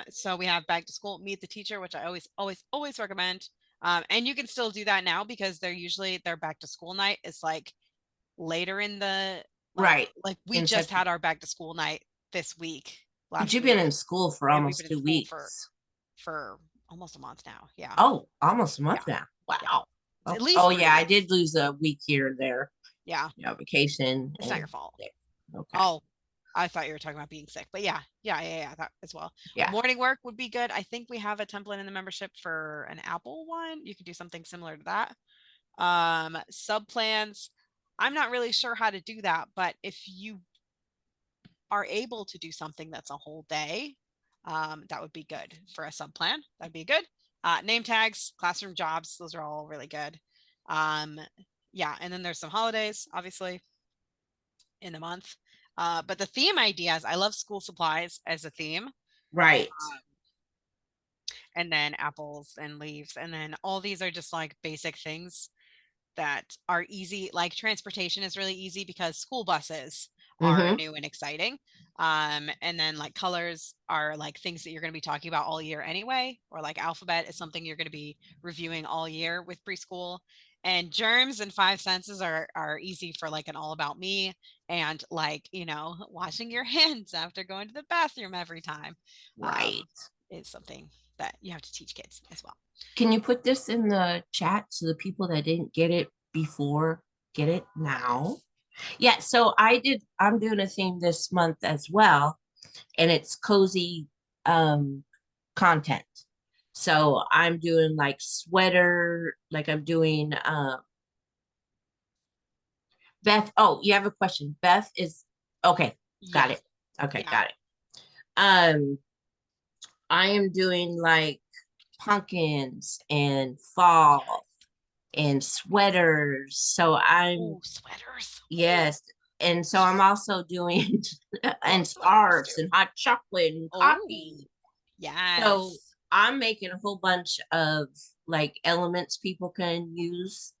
So we have back to school, meet the teacher, which I always recommend. And you can still do that now because they're usually their back to school night is like later in the right. Like we just had our back to school night this week. But you've been in school for almost 2 weeks. For almost a month now. Yeah. Oh, almost a month now. Wow. Yeah. At least oh yeah, weeks. I did lose a week here and there. Yeah. vacation It's not and your fault. yeah, okay. Oh, I thought you were talking about being sick, but yeah, that as well. Yeah. Morning work would be good. I think we have a template in the membership for an Apple one. You could do something similar to that. Sub plans. I'm not really sure how to do that, but if you are able to do something that's a whole day, that would be good for a sub plan. That'd be good. Name tags, classroom jobs, those are all really good. Um, yeah, and then there's some holidays, obviously, in the month. But the theme ideas, I love school supplies as a theme. Right. And then apples and leaves. And then all these are just like basic things that are easy. Like transportation is really easy because school buses are Mm-hmm. new and exciting. And then like colors are like things that you're going to be talking about all year anyway, or like alphabet is something you're going to be reviewing all year with preschool. And germs and five senses are easy for like an all about me and like, washing your hands after going to the bathroom every time. Right. Is something that you have to teach kids as well. Can you put this in the chat so the people that didn't get it before get it now? Yes. Yeah, so I'm doing a theme this month as well, and it's cozy content. So I'm doing like sweater, like I'm doing Beth. Oh, you have a question. Beth is okay, got Yeah. it. Okay, Yeah. got it. Um, I am doing like pumpkins and fall and sweaters. So I'm Oh, sweaters. Ooh, yes. And so I'm also doing I and love sweaters too. scarves and hot chocolate and Oh, coffee. So yes. I'm making a whole bunch of like elements people can use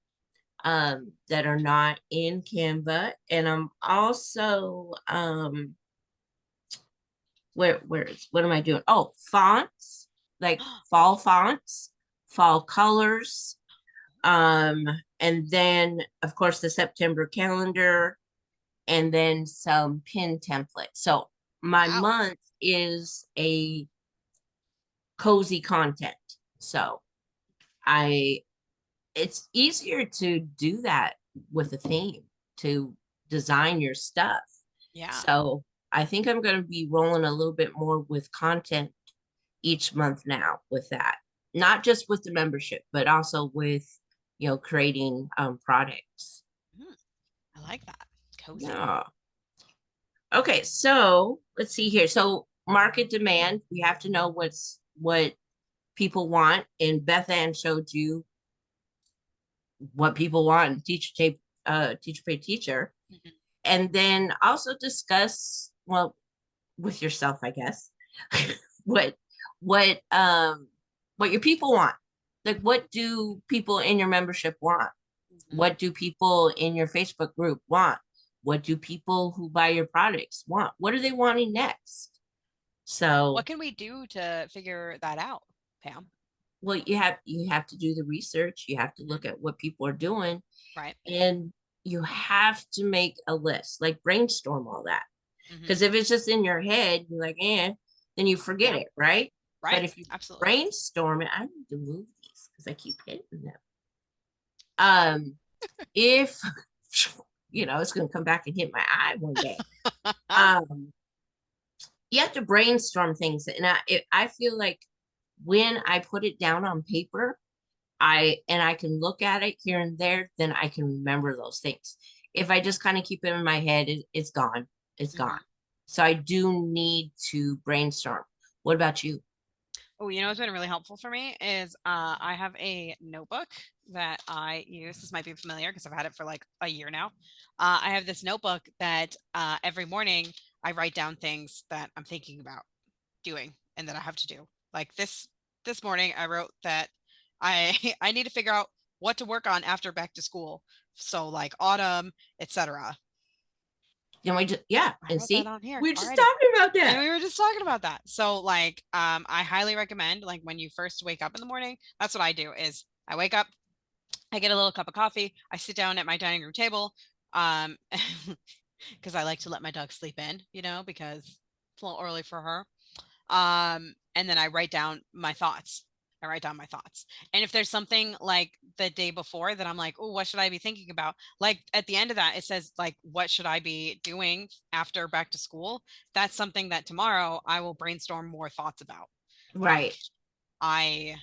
that are not in Canva. And I'm also what am I doing? Oh, fonts, like fall fonts, fall colors. Um, and then of course the September calendar and then some pin templates. So my Wow. month is a cozy content. So I it's easier to do that with a theme to design your stuff. Yeah. So I think I'm going to be rolling a little bit more with content each month now with that. Not just with the membership, but also with, creating products. Mm, I like that. Cozy. Yeah. Okay, so let's see here. So market demand, we have to know what people want. And Beth Ann showed you what people want in teacher pay teacher. Mhm. And then also discuss, well, with yourself, I guess, what what um what your people want. Like what do people in your membership want? Mhm. What do people in your Facebook group want? What do people who buy your products want? What are they wanting next? What So, can we do to figure that out, Pam? well, you have to do the research, you have to Mhm. look at what people are doing, Right. and you have to make a list, like brainstorm all that. Hmm. Because if it's just in your head, you're like, then you forget Yeah. it, right? But Right. if you Absolutely. brainstorm it, I need to move these because I keep hitting them. Um, if it's gonna come back and hit my eye one day. Um, you have to brainstorm things, and I feel like when I put it down on paper, I can look at it here and there, then I can remember those things. If I just kind of keep it in my head, it's gone. It's gone. Hmm. So I do need to brainstorm. What about you? Oh, what's been really helpful for me is I have a notebook that I use. This might be familiar because I've had it for like a year now. I have this notebook that every morning I write down things that I'm thinking about doing and that I have to do. Like this morning I wrote that I I need to figure out what to work on after back to school. So like autumn, etc. Can we just yeah, I and wrote that see? on here We're just already. talking about And that. we were just talking about that. So like I highly recommend like when you first wake up in the morning, that's what I do is I wake up, I get a little cup of coffee, I sit down at my dining room table, um because I like to let my dog sleep in, because it's a little early for her. And then I write down my thoughts. I write down my thoughts. And if there's something like the day before that I'm like, oh, what should I be thinking about? Like at the end of that, it says like, what should I be doing after back to school? That's something that tomorrow I will brainstorm more thoughts about. Like Right.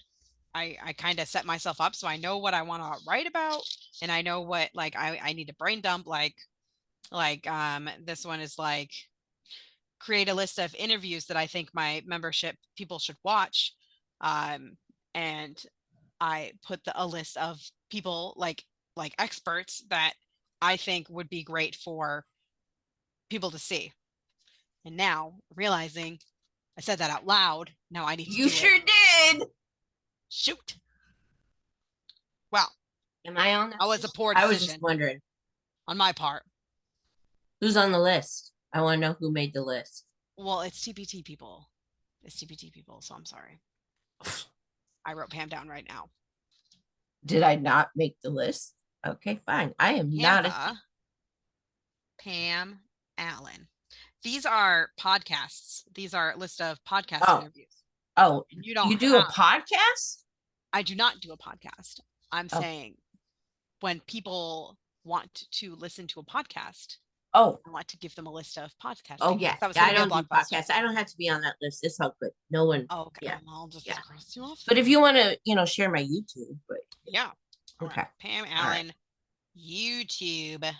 I kind of set myself up so I know what I want to write about, and I know what like I need to brain dump. Like this one is like create a list of interviews that I think my membership people should watch. And I put a list of people like experts that I think would be great for people to see. And now realizing I said that out loud, now I need to You do it. sure did. Shoot. Well, Am I on that that was a list? poor I was just decision wondering on my part. who's on the list. I want to know who made the list. Well, it's TPT people. It's TPT people, so I'm sorry. I wrote Pam down right now. Did I not make the list? Okay, fine. I am not a Canva, Pam Allen. These are podcasts. These are a list of podcast oh interviews. oh And you don't you do a have, podcast? I do not do a podcast. I'm Oh saying when people want to listen to a podcast, oh I want to give them a list of podcast oh ideas. yeah. That was Yeah, going I to be a don't do blockbuster. podcasts. I don't have to be on that list. It's all good. No one. Oh, okay. Yeah. I'll just Yeah. cross you off. But if you want to, share my YouTube, but Yeah. All okay. right. Pam All right. Allen, YouTube.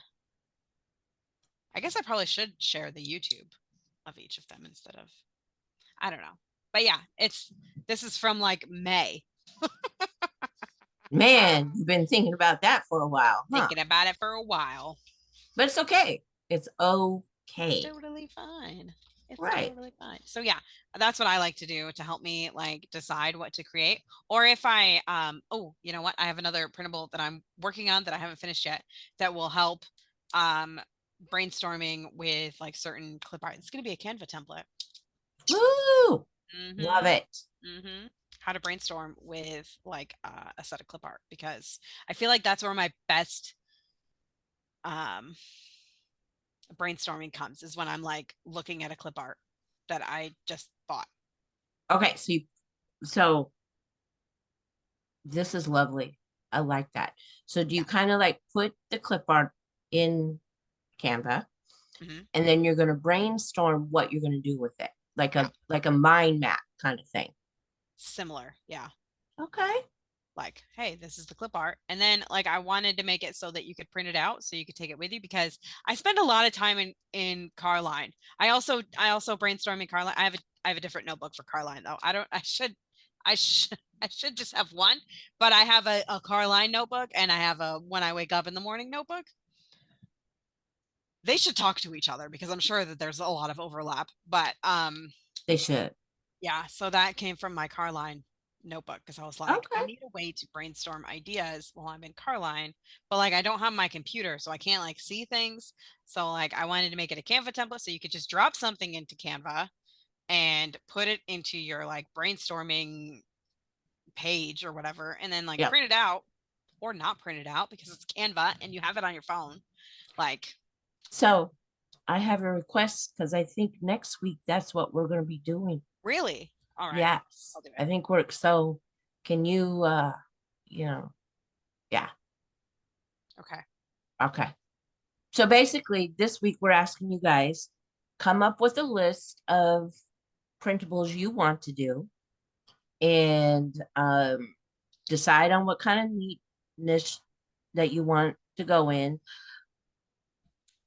I guess I probably should share the YouTube of each of them instead of, I don't know. But yeah, this is from like May. Man, you've been thinking about that for a while, huh? Thinking about it for a while. But it's okay. It's okay. It's totally fine. It's Right. totally fine. So yeah, that's what I like to do to help me like decide what to create. Or if I oh, you know what? I have another printable that I'm working on that I haven't finished yet that will help brainstorming with like certain clip art. It's going to be a Canva template. Woo! Mm-hmm. Love it. Mm-hmm. How to brainstorm with like a set of clip art, because I feel like that's where my best brainstorming comes, is when I'm like looking at a clip art that I just bought. Okay, so this is lovely. I like that. So do you kind of like put the clip art in Canva, and then you're going to brainstorm what you're going to do with it, like a mind map kind of thing? Similar, yeah. Okay. Like, hey, this is the clip art. And then like I wanted to make it so that you could print it out so you could take it with you, because I spend a lot of time in Carline. I also brainstorm in Carline. I have a different notebook for Carline though. I should just have one, but I have a Carline notebook and I have a when I wake up in the morning notebook. They should talk to each other because I'm sure that there's a lot of overlap, but they should. Yeah, so that came from my Carline notebook, because I was like, okay, I need a way to brainstorm ideas while I'm in Carline, but like I don't have my computer, so I can't like see things. So like I wanted to make it a Canva template so you could just drop something into Canva and put it into your like brainstorming page or whatever, and then like print it out or not print it out because it's Canva and you have it on your phone. Like, so I have a request, because I think next week that's what we're going to be doing. Really? All right. Yes. I think so can you yeah. Okay. So basically this week we're asking you guys come up with a list of printables you want to do, and decide on what kind of niche that you want to go in.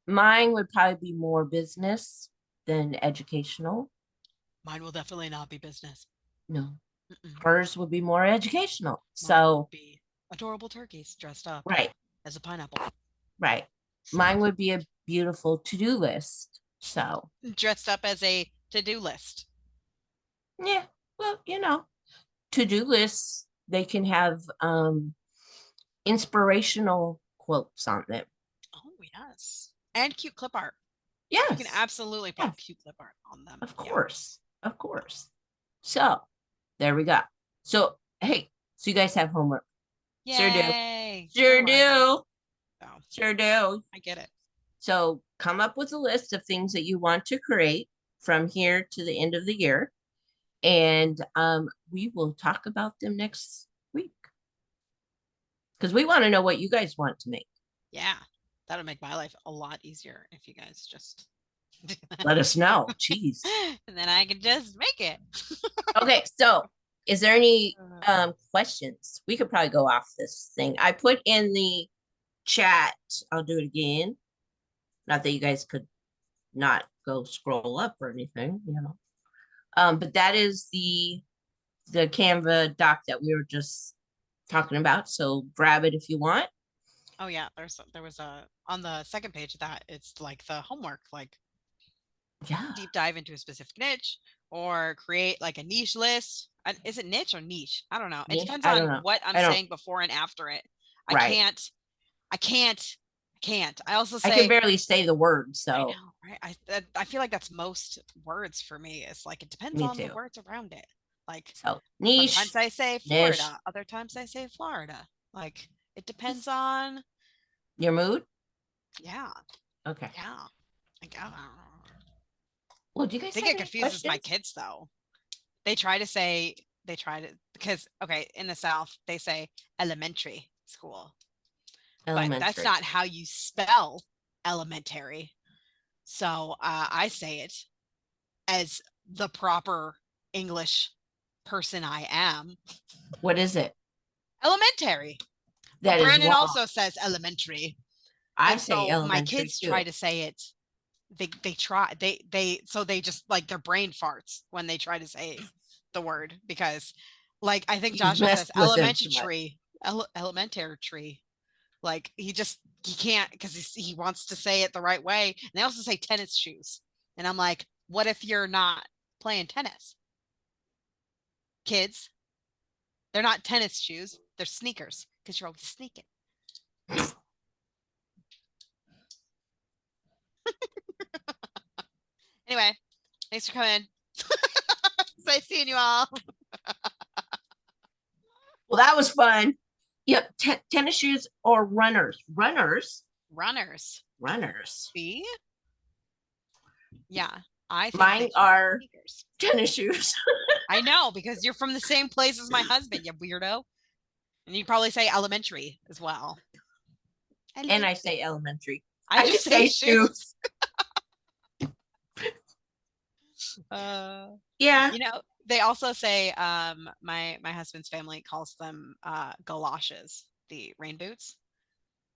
Mine would probably be more business than educational. Mine will definitely not be business. No. Hers would be more educational. Mine so would be adorable turkeys dressed up as a pineapple. Right. Mine would be a beautiful to-do list. So dressed up as a to-do list. Yeah. Well, to-do lists, they can have inspirational quotes on them. Oh, yes. And cute clip art. Yes. You can absolutely put cute clip art on them. Of course. Of course. So there we go. So, hey, so you guys have homework. Yay. Sure do. Oh. Sure do. I get it. So come up with a list of things that you want to create from here to the end of the year. And we will talk about them next week because we want to know what you guys want to make. Yeah, that'll make my life a lot easier if you guys just do that. Let us know. Jeez. And then I can just make it. Okay, so is there any questions? We could probably go off this thing. I put in the chat. I'll do it again. Not that you guys could not go scroll up or anything, you know. But that is the Canva doc that we were just talking about. So grab it if you want. Oh yeah, there was a on the second page of that, it's like the homework, like Yeah. deep dive into a specific niche or create like a niche list. Is it niche or niche? I don't know. It Niche? depends I don't on know. what I'm I don't. saying before and after it. I Right. can't, I can't, I can't. I also I can say barely say the word, I so know, right? I feel like that's most words for me. It's like it depends me on the too. words around it. Like So niche, sometimes I say niche, Florida, other times I say Florida. Like it depends on, your mood. yeah, Okay. yeah. Like, I Well, do you guys think have it any confuses my questions? kids though. They try to say they try to because okay, in the South they say elementary school, but that's Elementary. not how you spell elementary. So I say it as the proper English person I am. What is it? Elementary. But That is Brandon wrong. also says elementary. I And say so my elementary kids try too. to say it. They try they so they just like their brain farts when they try to say the word because like I think You've Joshua says messed with them elementary too much. tree, elementary tree. Like he can't because he wants to say it the right way. And they also say tennis shoes. And I'm like, what if you're not playing tennis? Kids, they're not tennis shoes, they're sneakers because you're always sneaking. Anyway, thanks for coming. It's nice seeing you all. Well, that was fun. Yep, tennis shoes or runners. Runners. Runners. See? Yeah, I think they Mine should be are sneakers. tennis shoes. I know because you're from the same place as my husband, you weirdo. And you probably say elementary as well. And I say elementary. I I just just say say shoes. shoes. Uh, Yeah. you know, they also say my husband's family calls them galoshes, the rain boots.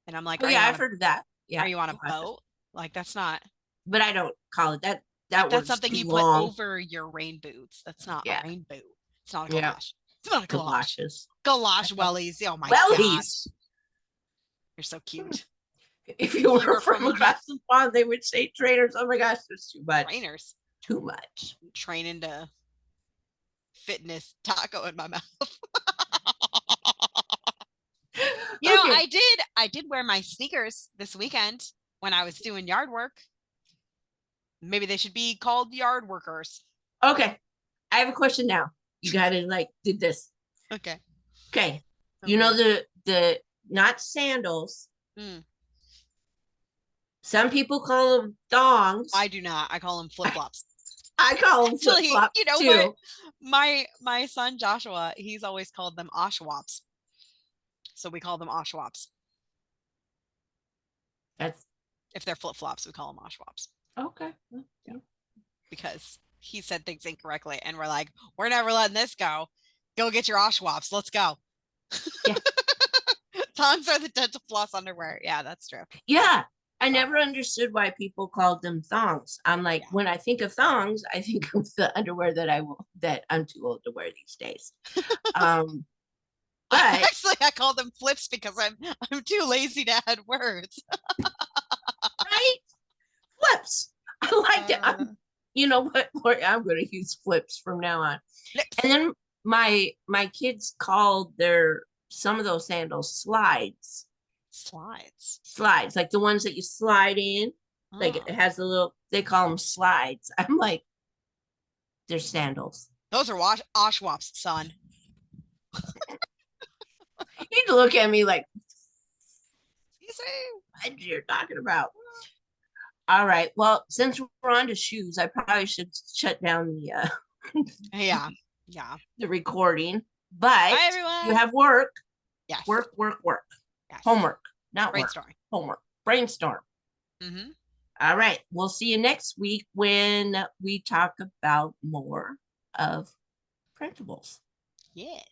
And I'm like, Oh yeah, I've heard of that. are Yeah. you on a Glasses. boat? Like that's not But I don't call it that. like That that's word's something too you put long. over your rain boots. That's not a Yeah. rain boot. It's not a Yeah. galosh. It's not a galosh. Galoshes. Galosh wellies. Oh my Wellies. gosh. You're so cute. If you If you were were from from across the pond, they would say trainers. Oh my gosh, there's too much. trainers, Too much. training to fitness taco in my mouth. You know, Okay. I did wear my sneakers this weekend when I was doing yard work. Maybe they should be called yard workers. Okay. I have a question now. You gotta like did this. Okay. Okay. Oh You know great. the not sandals. Mm, Some people call them thongs. I do not. I call them flip flops. I call them flip Actually, flops you know what? too. My son Joshua, he's always called them oshwops. So we call them oshwops. That's If they're flip flops, we call them oshwops okay. Yeah. because he said things incorrectly, and we're like, we're never letting this go. Go get your oshwops. Let's go. Yeah. Thongs are the dental floss underwear. Yeah, that's true. Yeah. I That's never awesome. understood why people called them thongs. I'm like, Yeah. when I think of thongs, I think of the underwear that I'm too old to wear these days. Um, but Actually, I call them flips because I'm too lazy to add words. right, flips. I like that. Uh, You know what? I'm going to use flips from now on. And Flips. then my kids called their some of those sandals slides. Slides. Slides, like the ones that you slide in. Like it Oh, has a little. They call them slides. I'm like, they're sandals. those are oshwops, son. He'd look at me like, You see? what you're talking about. All right. Well, since we're on to shoes, I probably should shut down Yeah. Yeah. the recording, but Bye, you everyone. have work, Yes. work, work, work, Yes. homework, not work, Brainstorming. homework, brainstorm. Mm-hmm. All right. We'll see you next week when we talk about more of printables. Yes.